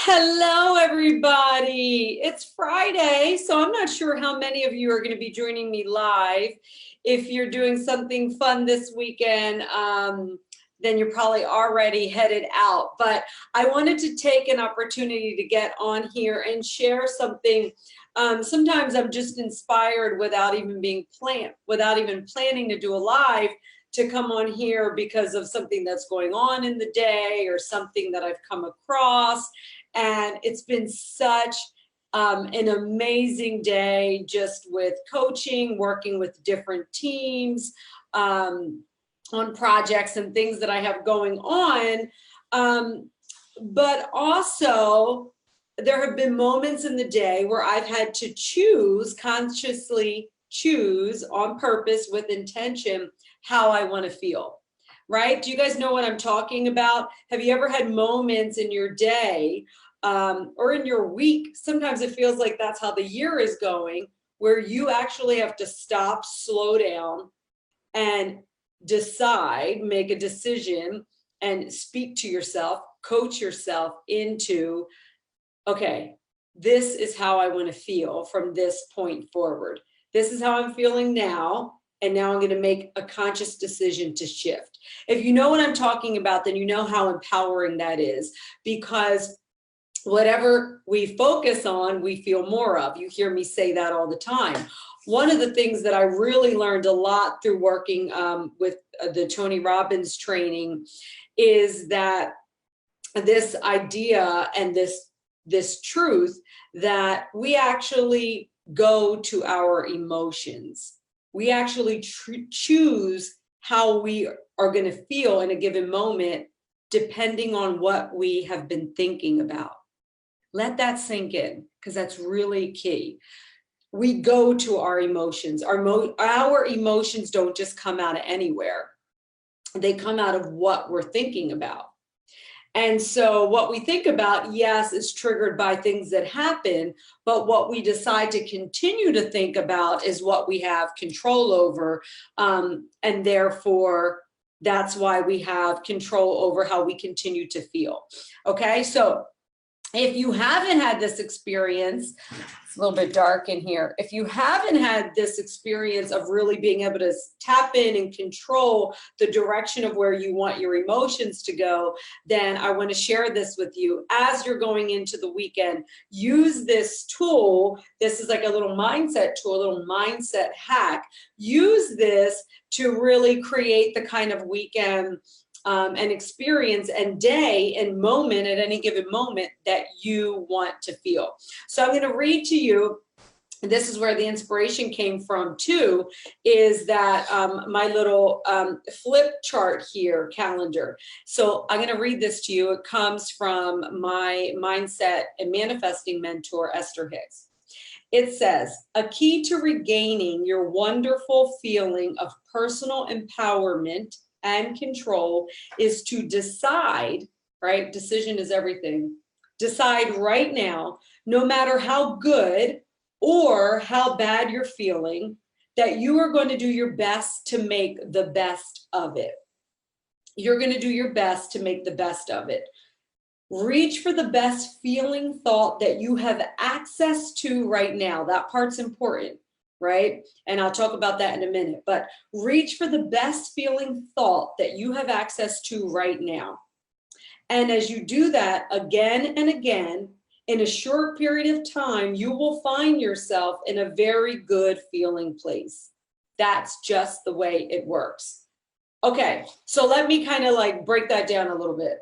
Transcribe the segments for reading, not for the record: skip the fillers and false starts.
Hello, everybody. It's Friday, so I'm not sure how many of you are going to be joining me live. If you're doing something fun this weekend, then you're probably already headed out. But I wanted to take an opportunity to get on here and share something. Sometimes I'm just inspired without even planning to do a live, to come on here because of something that's going on in the day or something that I've come across. And it's been such an amazing day, just with coaching, working with different teams on projects and things that I have going on. But also, there have been moments in the day where I've had to consciously choose on purpose with intention how I want to feel, right? Do you guys know what I'm talking about? Have you ever had moments in your day or in your week? Sometimes it feels like that's how the year is going, where you actually have to stop, slow down, and decide, make a decision, and speak to yourself, coach yourself into, okay, this is how I want to feel from this point forward. This is how I'm feeling now. And now I'm going to make a conscious decision to shift. If you know what I'm talking about, then you know how empowering that is, because whatever we focus on, we feel more of. You hear me say that all the time. One of the things that I really learned a lot through working with the Tony Robbins training is that this idea and this truth that we actually go to our emotions. We actually choose how we are going to feel in a given moment, depending on what we have been thinking about. Let that sink in, because that's really key. We go to our emotions. Our emotions don't just come out of anywhere. They come out of what we're thinking about. And so what we think about, yes, is triggered by things that happen, but what we decide to continue to think about is what we have control over. And therefore, that's why we have control over how we continue to feel. Okay, so if you haven't had this experience, it's a little bit dark in here. If you haven't had this experience of really being able to tap in and control the direction of where you want your emotions to go, then I want to share this with you. As you're going into the weekend, use this tool. This is like a little mindset tool, a little mindset hack. Use this to really create the kind of weekend and experience and day and moment at any given moment that you want to feel. So I'm going to read to you. This is where the inspiration came from too, is that my little flip chart here, calendar. So I'm going to read this to you. It comes from my mindset and manifesting mentor, Esther Hicks. It says, a key to regaining your wonderful feeling of personal empowerment and control is to decide, right? Decision is everything. Decide right now, no matter how good or how bad you're feeling, that you are going to do your best to make the best of it. You're going to do your best to make the best of it. Reach for the best feeling thought that you have access to right now. That part's important, right? And I'll talk about that in a minute, but reach for the best feeling thought that you have access to right now. And as you do that again and again, in a short period of time, you will find yourself in a very good feeling place. That's just the way it works. Okay, so let me kind of like break that down a little bit.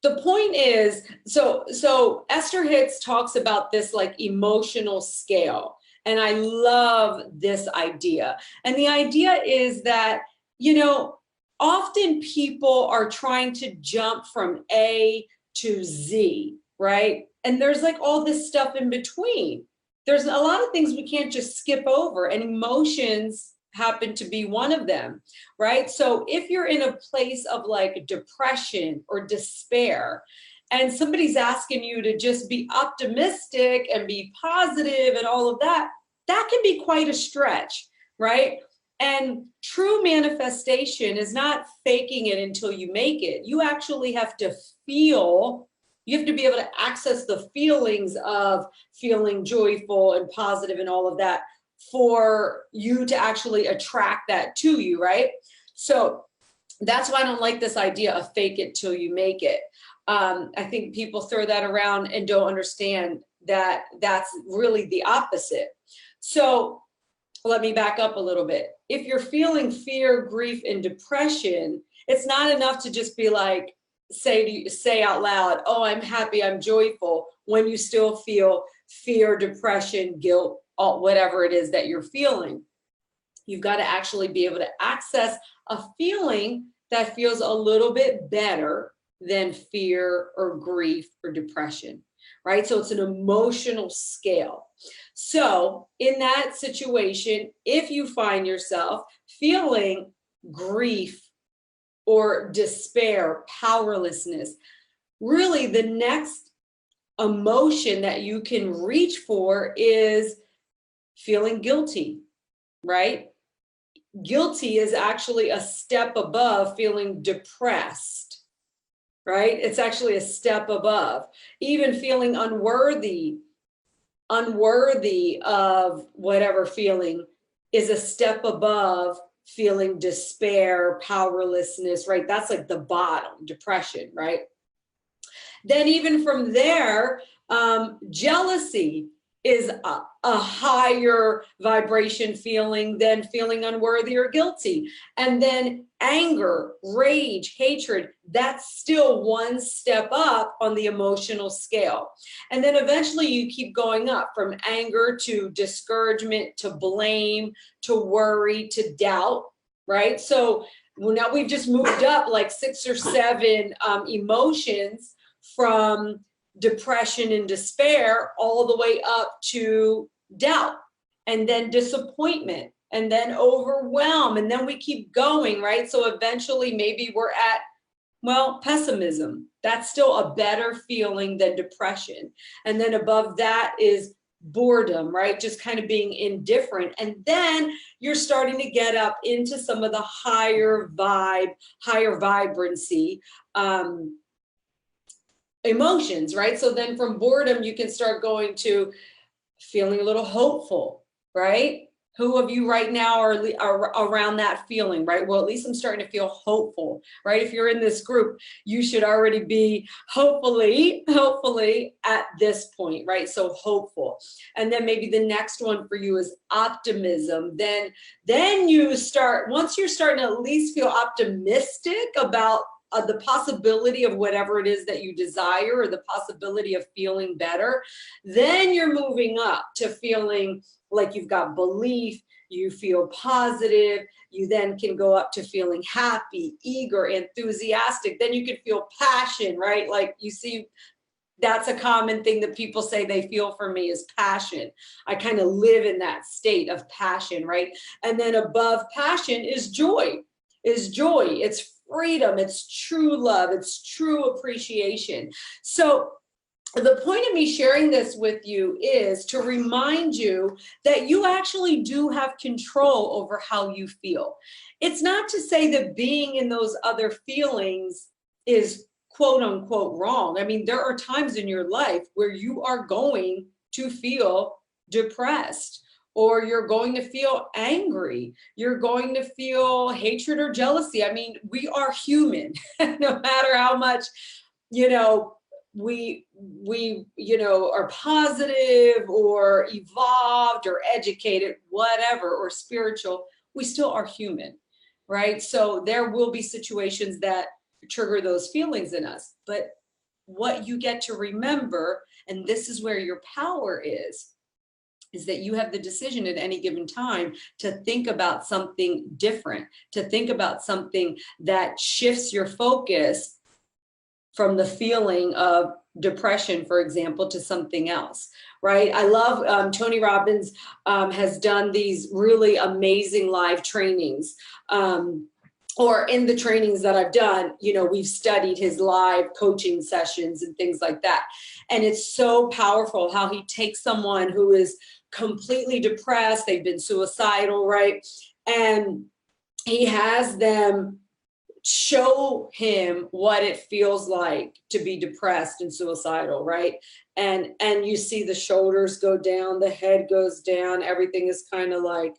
The point is, so Esther Hicks talks about this like emotional scale. And I love this idea. And the idea is that, you know, often people are trying to jump from A to Z, right? And there's like all this stuff in between. There's a lot of things we can't just skip over, and emotions happen to be one of them, right? So if you're in a place of like depression or despair, and somebody's asking you to just be optimistic and be positive and all of that, that can be quite a stretch, right? And true manifestation is not faking it until you make it. You actually have to feel You have to be able to access the feelings of feeling joyful and positive and all of that for you to actually attract that to you, right? So that's why I don't like this idea of fake it till you make it. I think people throw that around and don't understand that that's really the opposite. So let me back up a little bit. If you're feeling fear, grief, and depression, it's not enough to just be like, say out loud, oh, I'm happy, I'm joyful, when you still feel fear, depression, guilt, whatever it is that you're feeling. You've got to actually be able to access a feeling that feels a little bit better than fear or grief or depression, right? So it's an emotional scale. So in that situation, if you find yourself feeling grief or despair, powerlessness, really the next emotion that you can reach for is feeling guilty, right? Guilty is actually a step above feeling depressed, right? It's actually a step above. Even feeling unworthy of whatever feeling is a step above feeling despair, powerlessness, right? That's like the bottom, depression, right? Then even from there, jealousy is a higher vibration feeling than feeling unworthy or guilty. And then anger, rage, hatred, that's still one step up on the emotional scale. And then eventually you keep going up from anger to discouragement to blame to worry to doubt, right? So now we've just moved up like 6 or 7 emotions from depression and despair all the way up to doubt, and then disappointment, and then overwhelm, and then we keep going, right? So eventually maybe we're at, well, pessimism. That's still a better feeling than depression. And then above that is boredom, right? Just kind of being indifferent. And then you're starting to get up into some of the higher vibe, higher vibrancy emotions, right? So then from boredom, you can start going to feeling a little hopeful, right? Who of you right now are around that feeling, right? Well, at least I'm starting to feel hopeful, right? If you're in this group, you should already be hopefully at this point, right? So hopeful. And then maybe the next one for you is optimism. Then you start, once you're starting to at least feel optimistic about the possibility of whatever it is that you desire, or the possibility of feeling better, then you're moving up to feeling like you've got belief, you feel positive, you then can go up to feeling happy, eager, enthusiastic, then you can feel passion, right? Like you see, that's a common thing that people say they feel for me is passion. I kind of live in that state of passion, right? And then above passion is joy. It's freedom, it's true love, it's true appreciation. So the point of me sharing this with you is to remind you that you actually do have control over how you feel. It's not to say that being in those other feelings is quote unquote wrong. I mean, there are times in your life where you are going to feel depressed, or you're going to feel angry, you're going to feel hatred or jealousy. I mean, we are human, no matter how much, we are positive or evolved or educated, whatever, or spiritual, we still are human, right? So there will be situations that trigger those feelings in us. But what you get to remember, and this is where your power is that you have the decision at any given time to think about something different, to think about something that shifts your focus from the feeling of depression, for example, to something else, right? I love Tony Robbins has done these really amazing live trainings. Or in the trainings that I've done, we've studied his live coaching sessions and things like that. And it's so powerful how he takes someone who is completely depressed, they've been suicidal, right? And he has them show him what it feels like to be depressed and suicidal, right? And you see the shoulders go down, the head goes down, everything is kind of like,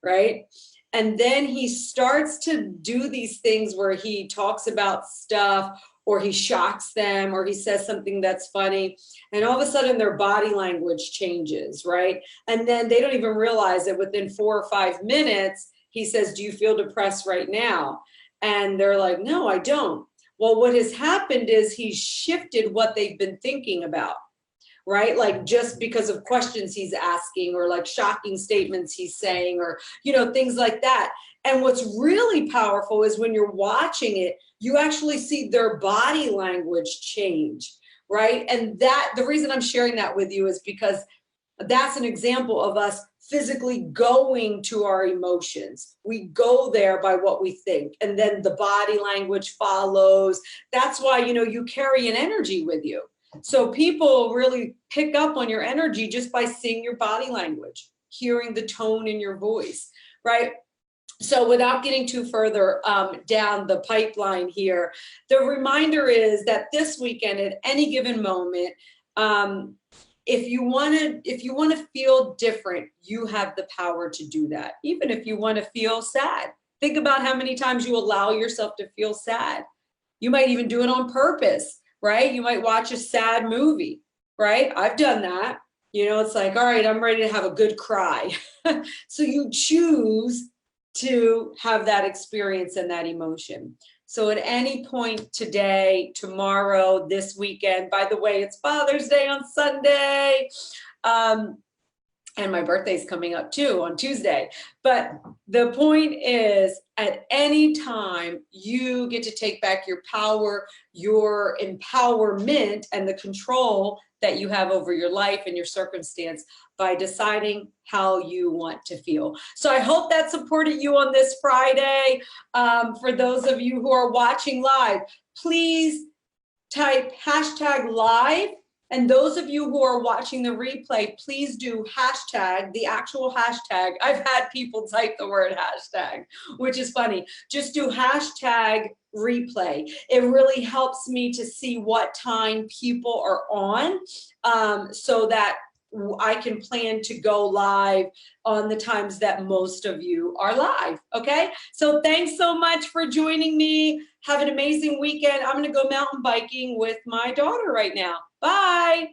right? And then he starts to do these things where he talks about stuff, or he shocks them, or he says something that's funny, and all of a sudden their body language changes, right? And then they don't even realize that within 4 or 5 minutes, he says, do you feel depressed right now? And they're like, no, I don't. Well, what has happened is he's shifted what they've been thinking about, right? Like just because of questions he's asking, or like shocking statements he's saying, or, you know, things like that. And what's really powerful is when you're watching it, you actually see their body language change, right? And that, the reason I'm sharing that with you is because that's an example of us physically going to our emotions. We go there by what we think, and then the body language follows. That's why, you know, you carry an energy with you. So people really pick up on your energy just by seeing your body language, hearing the tone in your voice, right? So without getting too further down the pipeline here, the reminder is that this weekend, at any given moment, if you want to feel different, you have the power to do that. Even if you want to feel sad, think about how many times you allow yourself to feel sad. You might even do it on purpose, right? You might watch a sad movie, right? I've done that. You know, it's like, all right, I'm ready to have a good cry. So you choose to have that experience and that emotion. So at any point today, tomorrow, this weekend, by the way, it's Father's Day on Sunday. And my birthday's coming up too on Tuesday. But the point is, at any time, you get to take back your power, your empowerment, and the control that you have over your life and your circumstance by deciding how you want to feel. So I hope that supported you on this Friday. For those of you who are watching live, please type #live. And those of you who are watching the replay, please do hashtag, the actual hashtag. I've had people type the word hashtag, which is funny. Just do hashtag replay. It really helps me to see what time people are on, so that I can plan to go live on the times that most of you are live, okay? So thanks so much for joining me. Have an amazing weekend. I'm gonna go mountain biking with my daughter right now. Bye.